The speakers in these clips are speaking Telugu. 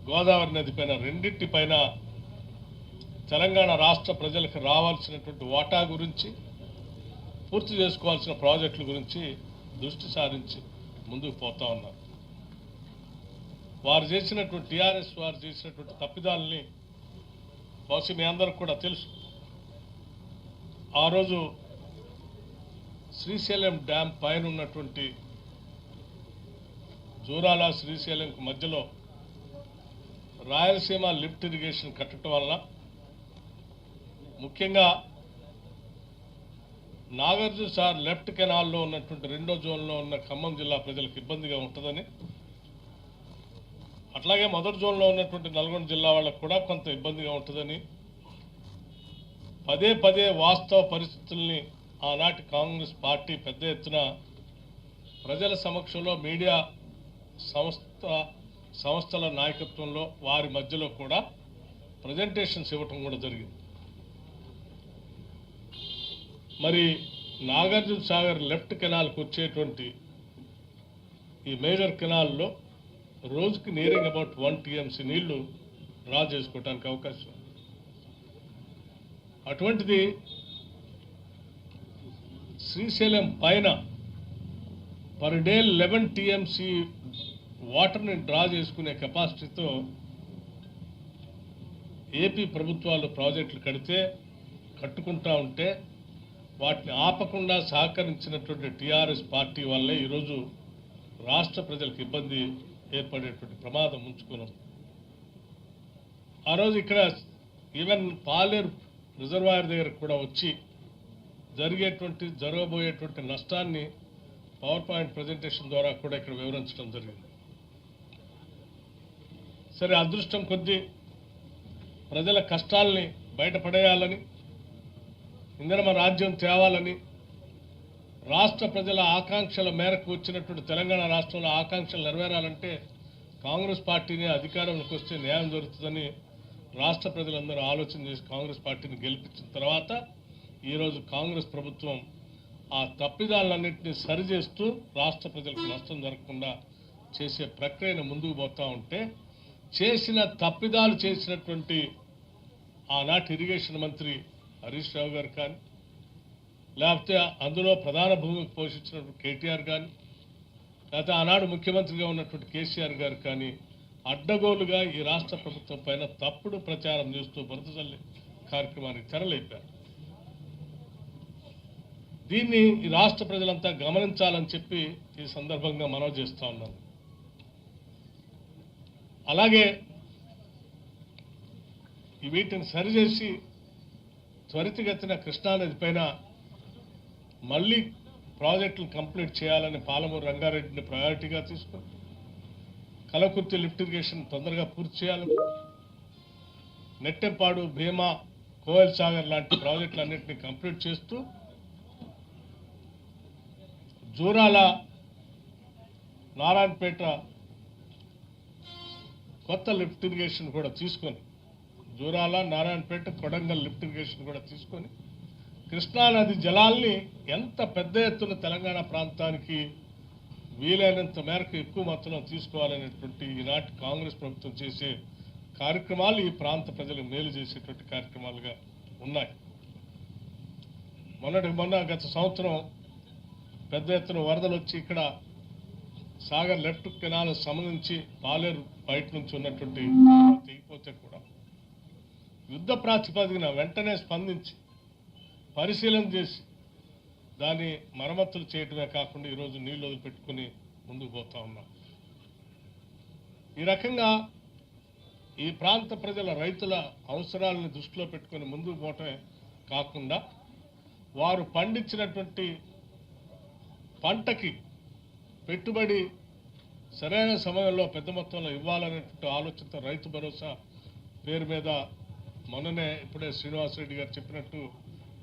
గోదావరి నది పైన రెండింటి పైన తెలంగాణ రాష్ట్ర ప్రజలకు రావాల్సినటువంటి వాటా గురించి, పూర్తి చేసుకోవాల్సిన ప్రాజెక్టుల గురించి దృష్టి సారించి ముందుకు పోతా ఉన్నారు. వారు చేసినటువంటి టీఆర్ఎస్ వారు చేసినటువంటి తప్పిదాలని బహుశా మీ అందరికి కూడా తెలుసు. ఆ రోజు శ్రీశైలం డ్యామ్ పైన ఉన్నటువంటి జూరాల శ్రీశైలంకు మధ్యలో రాయలసీమ లిఫ్ట్ ఇరిగేషన్ కట్టడం వల్ల ముఖ్యంగా నాగార్జున సార్ లెఫ్ట్ కెనాల్లో ఉన్నటువంటి రెండో జోన్లో ఉన్న ఖమ్మం జిల్లా ప్రజలకు ఇబ్బందిగా ఉంటుందని, అట్లాగే మొదటి జోన్లో ఉన్నటువంటి నల్గొండ జిల్లా వాళ్ళకు కూడా కొంత ఇబ్బందిగా ఉంటుందని పదే పదే వాస్తవ పరిస్థితుల్ని ఆనాటి కాంగ్రెస్ పార్టీ పెద్ద ఎత్తున ప్రజల సమక్షంలో మీడియా సంస్థల నాయకత్వంలో వారి మధ్యలో కూడా ప్రజెంటేషన్స్ ఇవ్వటం కూడా జరిగింది. మరి నాగార్జున సాగర్ లెఫ్ట్ కెనాల్కి వచ్చేటువంటి ఈ మేజర్ కెనాల్లో రోజుకి నియరింగ్ అబౌట్ 1 TMC నీళ్లు డ్రా చేసుకోవడానికి అవకాశం. అటువంటిది శ్రీశైలం పైన పర్ డే 11 TMC వాటర్ని డ్రా చేసుకునే కెపాసిటీతో ఏపీ ప్రభుత్వాలు ప్రాజెక్టులు కట్టుకుంటా ఉంటే వాటిని ఆపకుండా సహకరించినటువంటి టీఆర్ఎస్ పార్టీ వల్లే ఈరోజు రాష్ట్ర ప్రజలకు ఇబ్బంది ఏర్పడేటువంటి ప్రమాదం ఉంచుకున్నాం. ఆ రోజు ఇక్కడ ఈవెన్ పాలేరు రిజర్వాయర్ దగ్గర కూడా వచ్చి జరగబోయేటువంటి నష్టాన్ని పవర్ పాయింట్ ప్రజెంటేషన్ ద్వారా కూడా ఇక్కడ వివరించడం జరిగింది. సరే, అదృష్టం కొద్దీ ప్రజల కష్టాలని బయటపడేయాలని, ఇందిరమ రాజ్యం తేవాలని, రాష్ట్ర ప్రజల ఆకాంక్షల మేరకు వచ్చినటువంటి తెలంగాణ రాష్ట్రంలో ఆకాంక్షలు నెరవేరాలంటే కాంగ్రెస్ పార్టీని అధికారంలోకి వస్తే న్యాయం జరుగుతుందని రాష్ట్ర ప్రజలందరూ ఆలోచన చేసి కాంగ్రెస్ పార్టీని గెలిపించిన తర్వాత ఈరోజు కాంగ్రెస్ ప్రభుత్వం ఆ తప్పిదాలన్నింటినీ సరిచేస్తూ రాష్ట్ర ప్రజలకు నష్టం జరగకుండా చేసే ప్రక్రియను ముందుకు పోతూ ఉంటే, చేసిన తప్పిదాలు చేసినటువంటి ఆనాటి ఇరిగేషన్ మంత్రి హరీష్ రావు గారు కానీ, లేకపోతే అందులో ప్రధాన భూమికి పోషించినటువంటి కేటీఆర్ కానీ, లేకపోతే ఆనాడు ముఖ్యమంత్రిగా ఉన్నటువంటి కేసీఆర్ గారు కానీ అడ్డగోలుగా ఈ రాష్ట్ర ప్రభుత్వం పైన తప్పుడు ప్రచారం చేస్తూ బురదజల్లి కార్యక్రమానికి తెరలేపారు. దీన్ని ఈ రాష్ట్ర ప్రజలంతా గమనించాలని చెప్పి ఈ సందర్భంగా మనవి చేస్తూ ఉన్నాను. అలాగే వీటిని సరిచేసి త్వరితగతిన కృష్ణానది పైన మళ్ళీ ప్రాజెక్టులు కంప్లీట్ చేయాలని పాలమూరు రంగారెడ్డిని ప్రయారిటీగా తీసుకుని కలకుర్తి లిఫ్ట్ ఇరిగేషన్ తొందరగా పూర్తి చేయాలని, నెట్టెంపాడు, భీమా, కోయల్ సాగర్ లాంటి ప్రాజెక్టులన్నింటినీ కంప్లీట్ చేస్తూ జూరాల, నారాయణపేట కొత్త లిఫ్ట్ ఇరిగేషన్ కూడా తీసుకొని, జూరాల, నారాయణపేట, కొడంగల్ లిఫ్ట్ ఇరిగేషన్ కూడా తీసుకొని కృష్ణానది జలాల్ని ఎంత పెద్ద ఎత్తున తెలంగాణ ప్రాంతానికి వీలైనంత మేరకు ఎక్కువ మొత్తంలో తీసుకోవాలనేటువంటి ఈనాటి కాంగ్రెస్ ప్రభుత్వం చేసే కార్యక్రమాలు ఈ ప్రాంత ప్రజలకు మేలు చేసేటువంటి కార్యక్రమాలుగా ఉన్నాయి. మొన్న గత సంవత్సరం పెద్ద ఎత్తున వరదలు వచ్చి ఇక్కడ సాగర్ లెఫ్ట్ కెనాల్ సంబంధించి పాలేరు బయట నుంచి ఉన్నటువంటి తెగిపోతే కూడా యుద్ధ ప్రాతిపదికన వెంటనే స్పందించి పరిశీలన చేసి దాన్ని మరమ్మతులు చేయటమే కాకుండా ఈరోజు నీళ్లు వదిలిపెట్టుకుని ముందుకు పోతా ఉన్నాం. ఈ రకంగా ఈ ప్రాంత ప్రజల రైతుల అవసరాలను దృష్టిలో పెట్టుకుని ముందుకు పోవటమే కాకుండా వారు పండించినటువంటి పంటకి పెట్టుబడి సరైన సమయంలో పెద్ద మొత్తంలో ఇవ్వాలనేటువంటి ఆలోచనతో రైతు భరోసా పేరు మీద మొన్ననే ఇప్పుడే శ్రీనివాసరెడ్డి గారు చెప్పినట్టు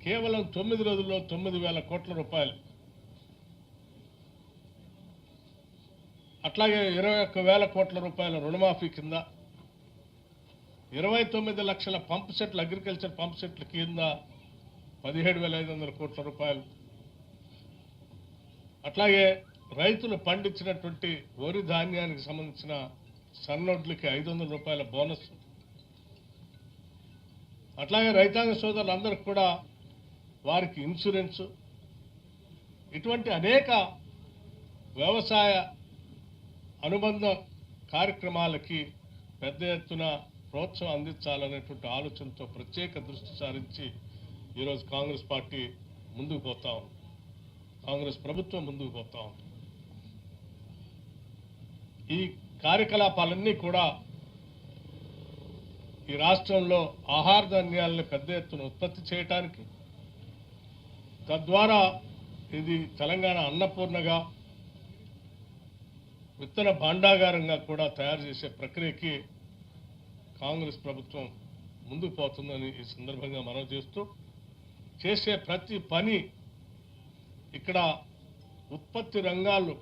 కేవలం 9 రోజుల్లో 9,000 కోట్ల రూపాయలు, అట్లాగే 21,000 కోట్ల రూపాయల రుణమాఫీ కింద 29 లక్షల పంప్ సెట్లు, అగ్రికల్చర్ పంప్ సెట్ల కింద 17,500 కోట్ల రూపాయలు, అట్లాగే రైతులు పండించినటువంటి వరి ధాన్యానికి సంబంధించిన సన్నొడ్లకి 500 రూపాయల బోనస్, అట్లాగే రైతాంగ సోదరులందరికీ కూడా వారికి ఇన్సూరెన్స్, ఇటువంటి అనేక వ్యవసాయ అనుబంధ కార్యక్రమాలకి పెద్ద ఎత్తున ప్రోత్సాహం అందించాలనేటువంటి ఆలోచనతో ప్రత్యేక దృష్టి సారించి ఈరోజు కాంగ్రెస్ పార్టీ ముందుకు పోతా ఉంది, కాంగ్రెస్ ప్రభుత్వం ముందుకు పోతా ఉంది. ఈ కార్యకలాపాలన్నీ కూడా ఈ రాష్ట్రంలో ఆహార ధాన్యాలను పెద్ద ఎత్తున ఉత్పత్తి చేయడానికి, తద్వారా ఇది తెలంగాణ అన్నపూర్ణగా విత్తన భాండాగారంగా కూడా తయారు చేసే ప్రక్రియకి కాంగ్రెస్ ప్రభుత్వం ముందుకు పోతుందని ఈ సందర్భంగా మనవి చేస్తూ, చేసే ప్రతి పని ఇక్కడ ఉత్పత్తి రంగాలు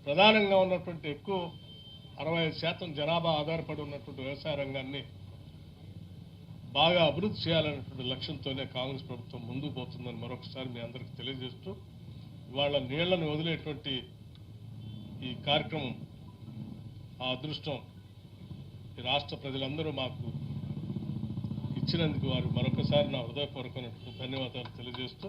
ప్రధానంగా ఉన్నటువంటి ఎక్కువ 65% జనాభా ఆధారపడి ఉన్నటువంటి వ్యవసాయ రంగాన్ని బాగా అభివృద్ధి చేయాలనేటువంటి లక్ష్యంతోనే కాంగ్రెస్ ప్రభుత్వం ముందుకు పోతుందని మరొకసారి మీ అందరికీ తెలియజేస్తూ, వాళ్ళ నీళ్లను వదిలేటువంటి ఈ కార్యక్రమం, ఆ అదృష్టం ఈ రాష్ట్ర ప్రజలందరూ మాకు ఇచ్చినందుకు వారు మరొకసారి నా హృదయపూర్వకమైనటువంటి ధన్యవాదాలు తెలియజేస్తూ